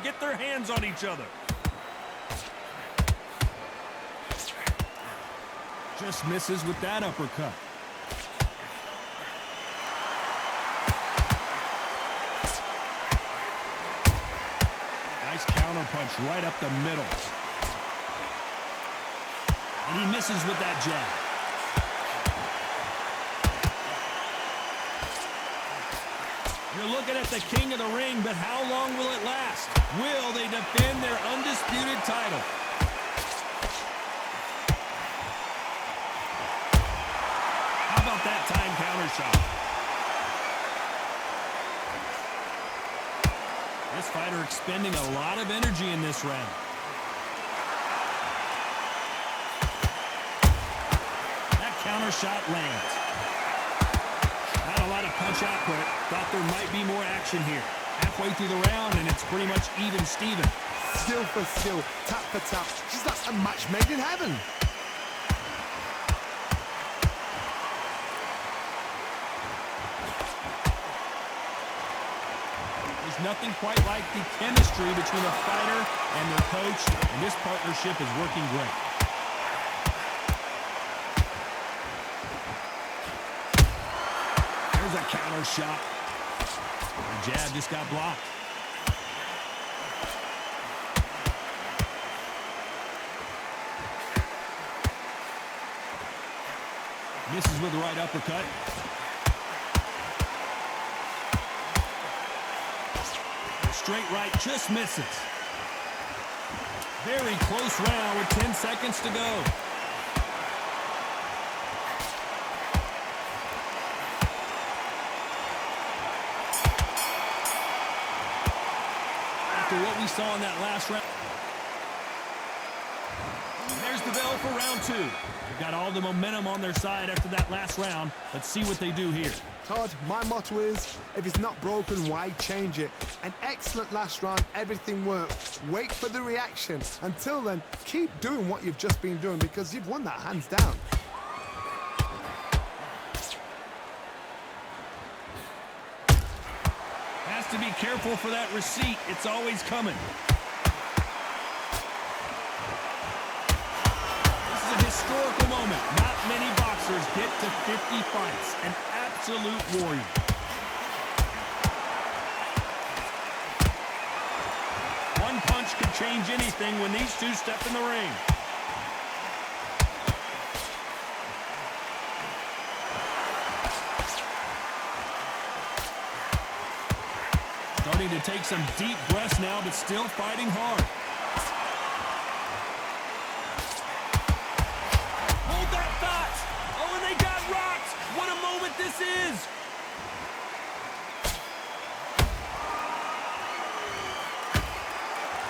get their hands on each other. Just misses with that uppercut. Nice counter punch right up the middle. And he misses with that jab. You're looking at the king of the ring, but how long will it last? Will they defend their undisputed title? How about that time counter shot? This fighter expending a lot of energy in this round. That counter shot lands. Not a lot of punch output. Thought there might be more action here. Halfway through the round, and it's pretty much even Steven. Skill for skill, tap for tap. Just that's a match made in heaven. There's nothing quite like the chemistry between a fighter and their coach, and this partnership is working great. There's a counter shot. The jab just got blocked. Misses with the right uppercut. Straight right just misses. Very close round with 10 seconds to go. After what we saw in that last round. There's the bell for round two. They've got all the momentum on their side after that last round. Let's see what they do here. Todd, my motto is, if it's not broken, why change it? An excellent last round, everything worked. Wait for the reaction. Until then, keep doing what you've just been doing because you've won that hands down. Has to be careful for that receipt. It's always coming. This is a historical moment. Not many boxers get to 50 fights. An absolute warrior. One punch could change anything when these two step in the ring. Starting to take some deep breaths now, but still fighting hard. Hold that thought. Oh, and they got rocked. What a moment this is.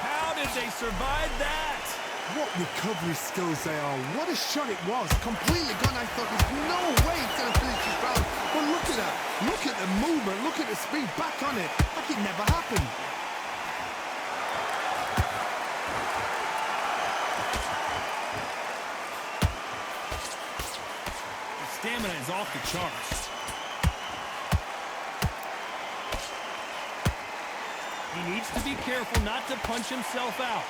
How did they survive that? What recovery skills they are. What a shot it was. Completely gone. I thought there's no way he's going to finish this round. But look at that. Look at the movement. Look at the speed. Back on it. Like it never happened. His stamina is off the charts. He needs to be careful not to punch himself out.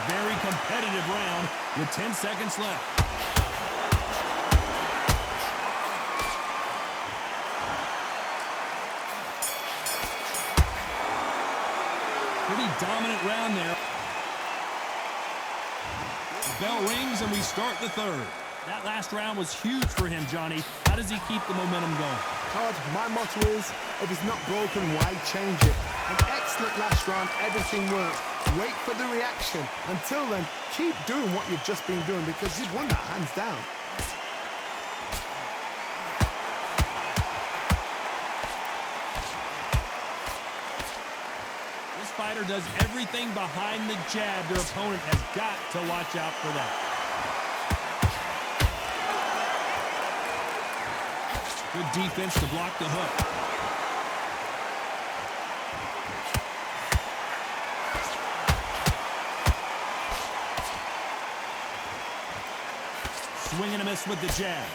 Very competitive round with 10 seconds left. Pretty dominant round there. The bell rings and we start the third. That last round was huge for him, Johnny. How does he keep the momentum going? Todd, my motto is, if it's not broken, why change it? An excellent last round, everything worked. Wait for the reaction. Until then, keep doing what you've just been doing because you've won that hands down. This fighter does everything behind the jab. Their opponent has got to watch out for that. Good defense to block the hook. Swing and a miss with the jab.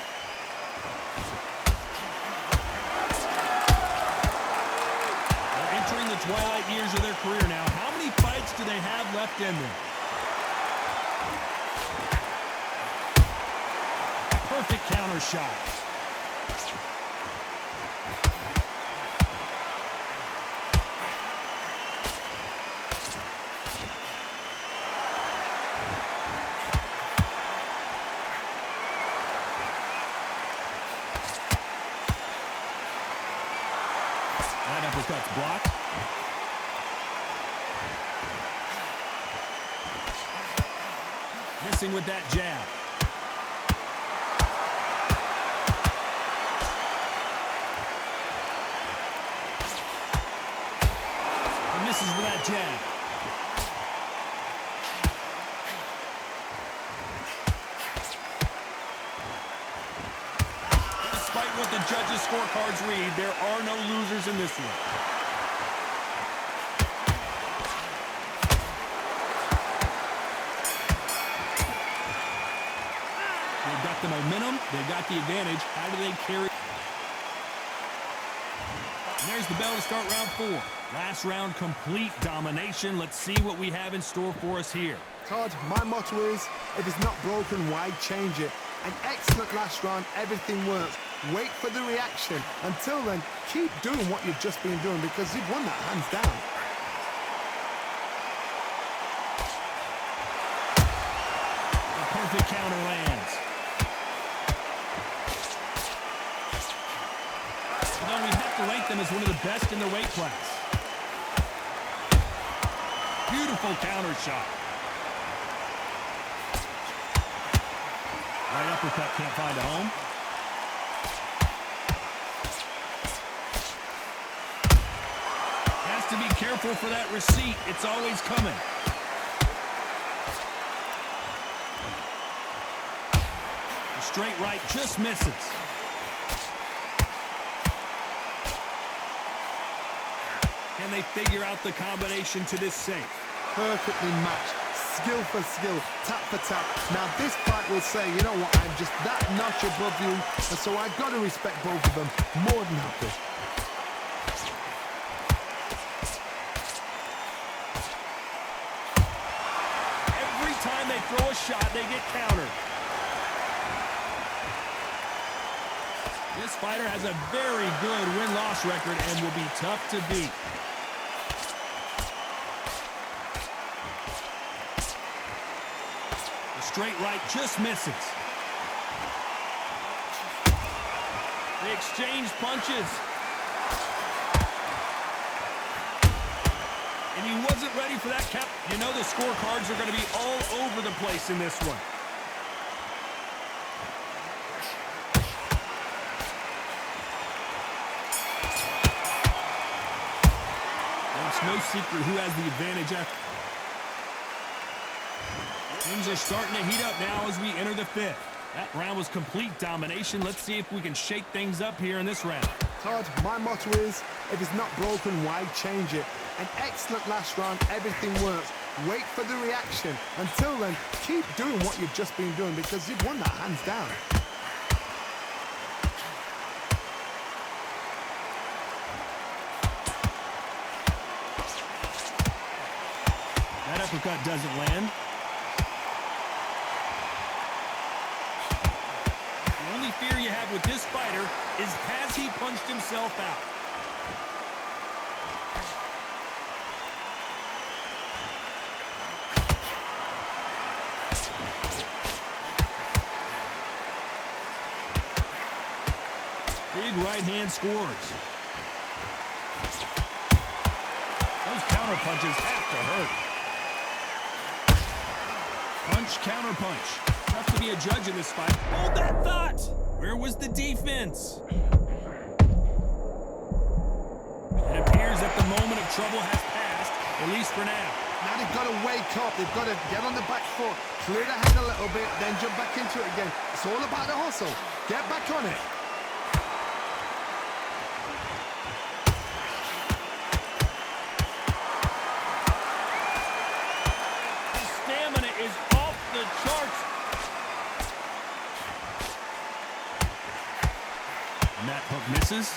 twilight years of their career now. How many fights do they have left in them? Perfect counter shot. That uppercut's blocked. Missing with that jab. And misses with that jab. Despite what the judges' scorecards read, there are no losers in this one. They've got the momentum. They've got the advantage. How do they carry? And there's the bell to start round 4. Last round, complete domination. Let's see what we have in store for us here. Todd, my motto is, if it's not broken, why change it? An excellent last round, everything works. Wait for the reaction. Until then, keep doing what you've just been doing because you've won that hands down. A perfect counter lands. Although we have to rank them as one of the best in their weight class. Beautiful counter shot. Right uppercut can't find a home. Has to be careful for that receipt. It's always coming. The straight right just misses. Can they figure out the combination to this safe? Perfectly matched. Skill for skill, tap for tap. Now this fight will say, you know what, I'm just that notch above you, and so I've got to respect both of them more than happy. Every time they throw a shot, they get countered. This fighter has a very good win-loss record and will be tough to beat. Straight right just misses. They exchange punches. And he wasn't ready for that count. You know the scorecards are going to be all over the place in this one. It's no secret who has the advantage after. Things are starting to heat up now as we enter the 5th. That round was complete domination. Let's see if we can shake things up here in this round. Todd, my motto is, if it's not broken, why change it? An excellent last round, everything works. Wait for the reaction. Until then, keep doing what you've just been doing because you've won that hands down. That uppercut doesn't land. The only fear you have with this fighter is, has he punched himself out? Big right hand scores. Those counter punches have to hurt. Punch, counter punch. Tough to be a judge in this fight. Hold that thought! Where was the defense? It appears that the moment of trouble has passed, at least for now. Now they've got to wake up. They've got to get on the back foot, clear the head a little bit, then jump back into it again. It's all about the hustle. Get back on it. His stamina is off the charts. And that hook misses.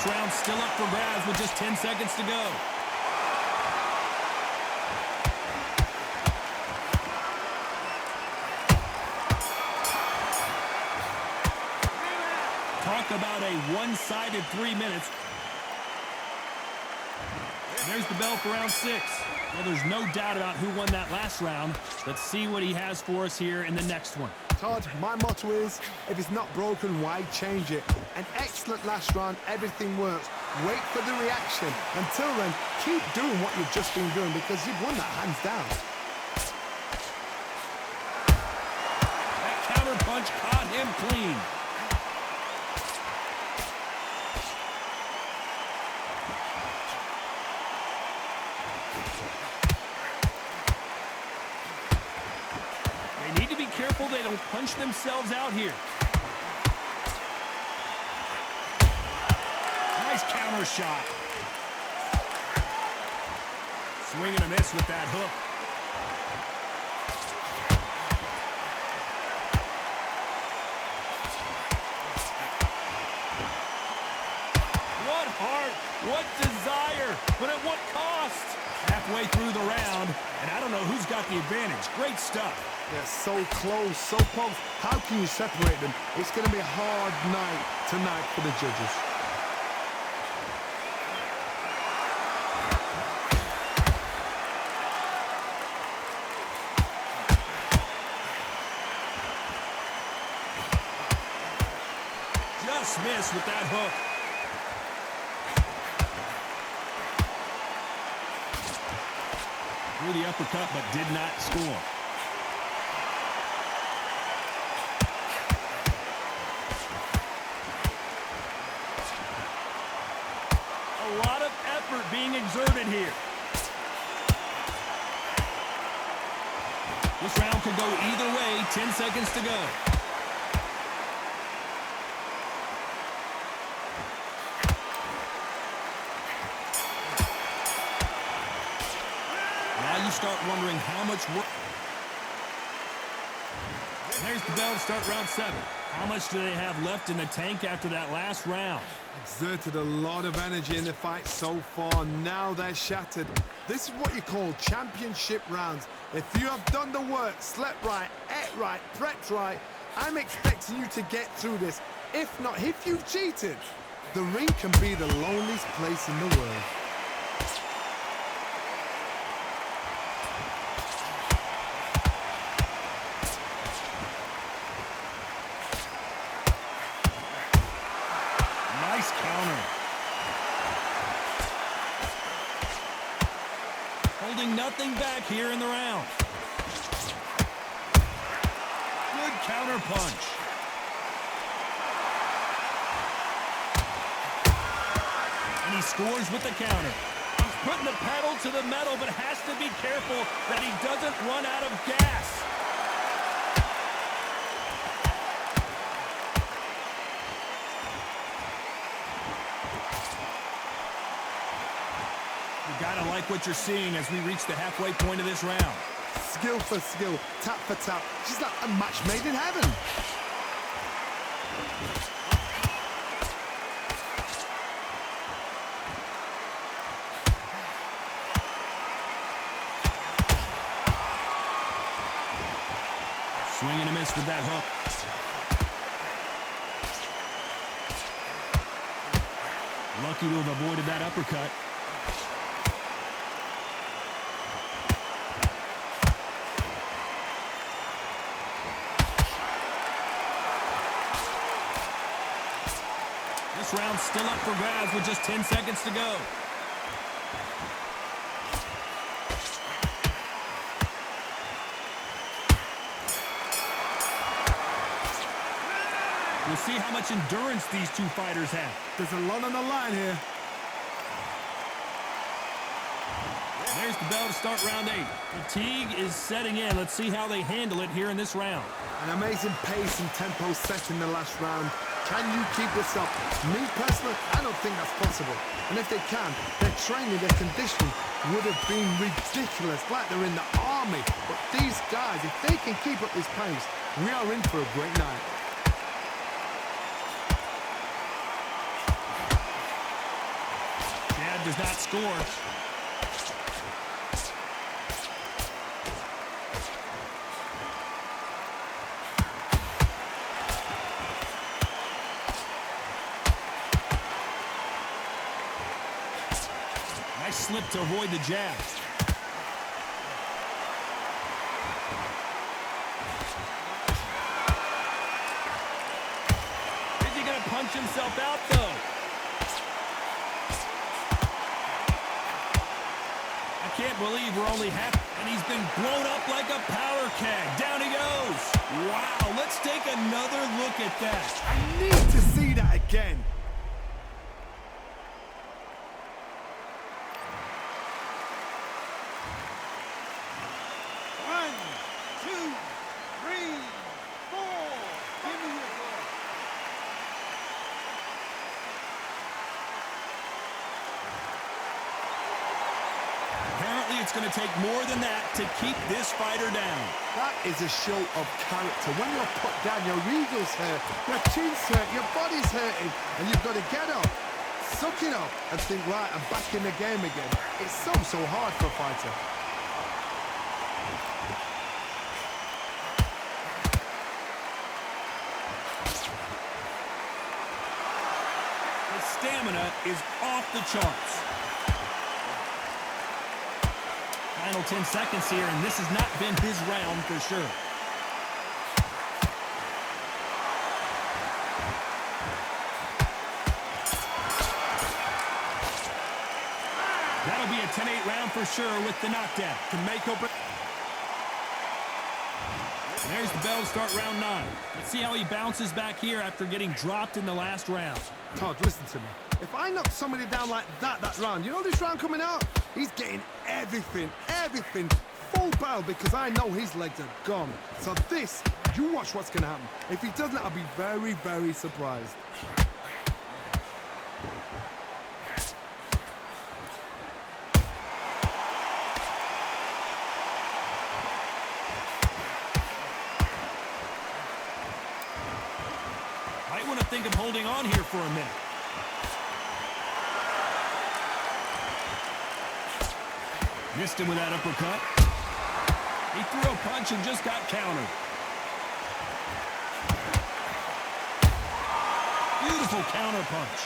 This round's still up for grabs with just 10 seconds to go. Talk about a one-sided 3 minutes. There's the bell for round 6. Well, there's no doubt about who won that last round. Let's see what he has for us here in the next one. Todd, my motto is, if it's not broken, why change it? An excellent last round, everything works. Wait for the reaction. Until then, keep doing what you've just been doing because you've won that hands down. That counter punch caught him clean. They need to be careful they don't punch themselves out here. Nice counter shot. Swing and a miss with that hook. What heart, what desire, but at what cost? Halfway through the round, and I don't know who's got the advantage. Great stuff. They're so close, so close. How can you separate them? It's going to be a hard night tonight for the judges. Just missed with that hook. Threw the uppercut, but did not score. A lot of effort being exerted here. This round could go either way. 10 seconds to go. Now you start wondering how much work. There's the bell to start round 7. How much do they have left in the tank after that last round? Exerted a lot of energy in the fight so far. Now they're shattered. This is what you call championship rounds. If you have done the work, slept right, ate right, prepped right, I'm expecting you to get through this. If not, if you've cheated, the ring can be the loneliest place in the world. Nice counter. Holding nothing back here in the round. Good counter punch. And he scores with the counter. He's putting the pedal to the metal, but has to be careful that he doesn't run out of gas. You gotta like what you're seeing as we reach the halfway point of this round. Skill for skill, tap for tap. Just like a match made in heaven. Swing and a miss with that hook. Lucky to have avoided that uppercut. This round's still up for grabs with just 10 seconds to go. We'll see how much endurance these two fighters have. There's a lot on the line here. There's the bell to start round 8. Fatigue is setting in. Let's see how they handle it here in this round. An amazing pace and tempo set in the last round. Can you keep this up? Me personally, I don't think that's possible. And if they can, their training, their conditioning would have been ridiculous, like they're in the army. But these guys, if they can keep up this pace, we are in for a great night. jab does not score. Nice slip to avoid the jab. Is he going to punch himself out, though? I can't believe we're only half, and he's been blown up like a powder keg. Down he goes. Wow, let's take another look at that. I need to see that again. Apparently, it's going to take more than that to keep this fighter down. That is a show of character. When you're put down, your ego's hurt, your chin's hurt, your body's hurting, and you've got to get up, suck it up, and think, right, I'm back in the game again. It's so hard for a fighter. His stamina is off the charts. Final 10 seconds here, and this has not been his round for sure. That'll be a 10-8 round for sure with the knockdown. Can make open. And there's the bell to start round 9. Let's see how he bounces back here after getting dropped in the last round. Todd, listen to me. If I knock somebody down like that round, you know this round coming out? He's getting everything, full barrel, because I know his legs are gone. So this, you watch what's going to happen. If he doesn't, I'll be very, very surprised. Might want to think of holding on here for a minute. Missed him with that uppercut. He threw a punch and just got countered. Beautiful counter punch.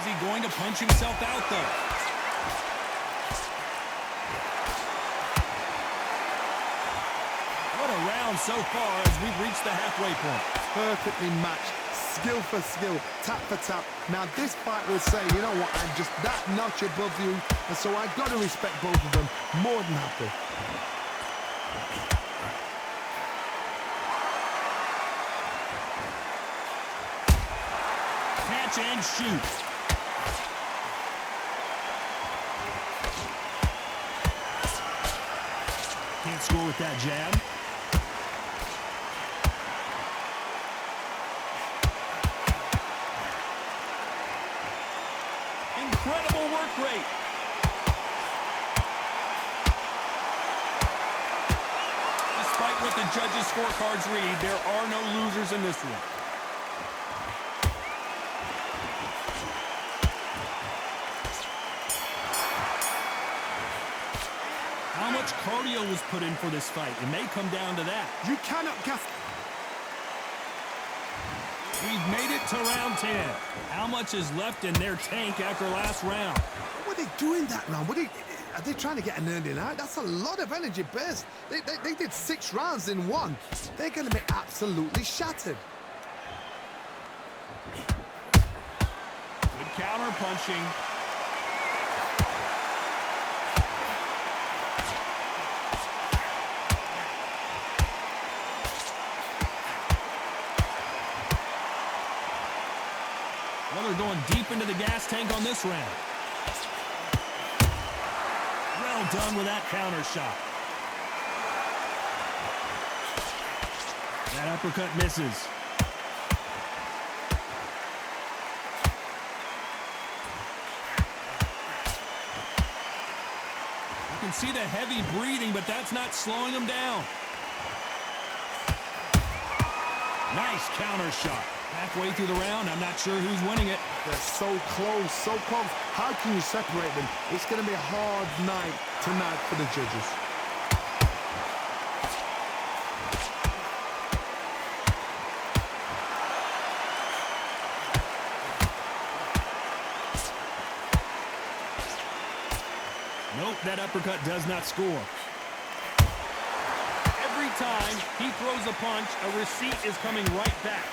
Is he going to punch himself out, though? What a round so far as we've reached the halfway point. Perfectly matched. Skill for skill, tap for tap. Now this fight will say, you know what, I'm just that notch above you, and so I've got to respect both of them. More than happy. Catch and shoot. Can't score with that jab. Incredible work rate. Despite what the judges' scorecards read, there are no losers in this one. How much cardio was put in for this fight? It may come down to that. You cannot guess. We've made it to round 10. How much is left in their tank after last round? What are they doing that round? Are they trying to get an earning out? That's a lot of energy burst. They did 6 rounds in one. They're going to be absolutely shattered. Good counter punching. Well, they're going deep into the gas tank on this round. Well done with that counter shot. That uppercut misses. You can see the heavy breathing, but that's not slowing him down. Nice counter shot. Halfway through the round, I'm not sure who's winning it. They're so close, so close. How can you separate them? It's going to be a hard night tonight for the judges. Nope, that uppercut does not score. Every time he throws a punch, a receipt is coming right back.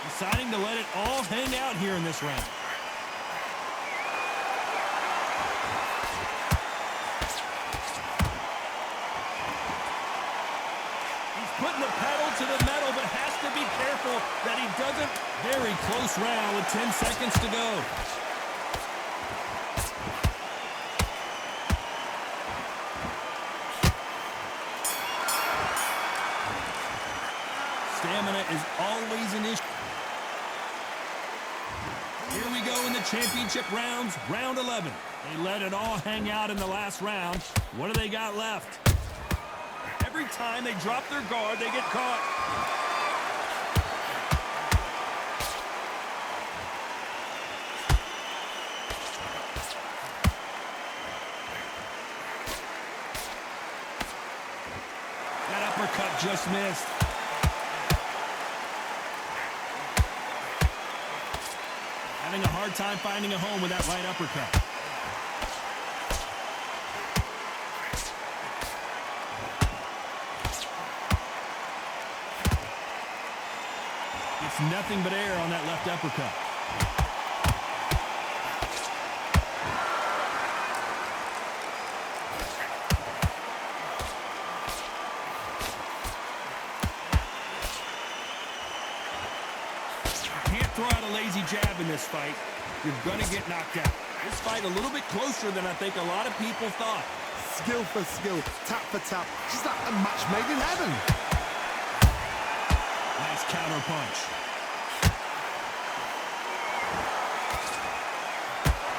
Deciding to let it all hang out here in this round. He's putting the pedal to the metal, but has to be careful that he doesn't. Very close round with 10 seconds to go. Stamina is always an issue. Here we go in the championship rounds, round 11. They let it all hang out in the last round. What do they got left? Every time they drop their guard, they get caught. That uppercut just missed. Having a hard time finding a home with that right uppercut. It's nothing but air on that left uppercut. Can't throw out a lazy jab in this fight. You're going to get knocked out. This fight a little bit closer than I think a lot of people thought. Skill for skill, tap for tap. Just like a match made in heaven. Nice counter punch.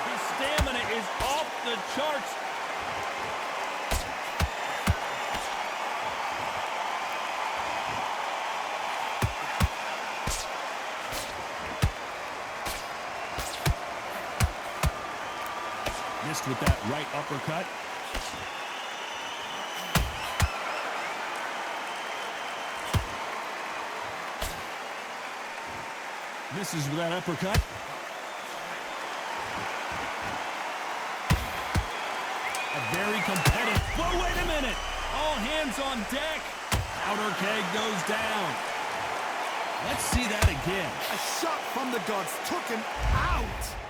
His stamina is off the charts. Missed with that right uppercut. Misses with that uppercut. A very competitive. Whoa, wait a minute. All hands on deck. Powder keg goes down. Let's see that again. A shot from the gods took him out.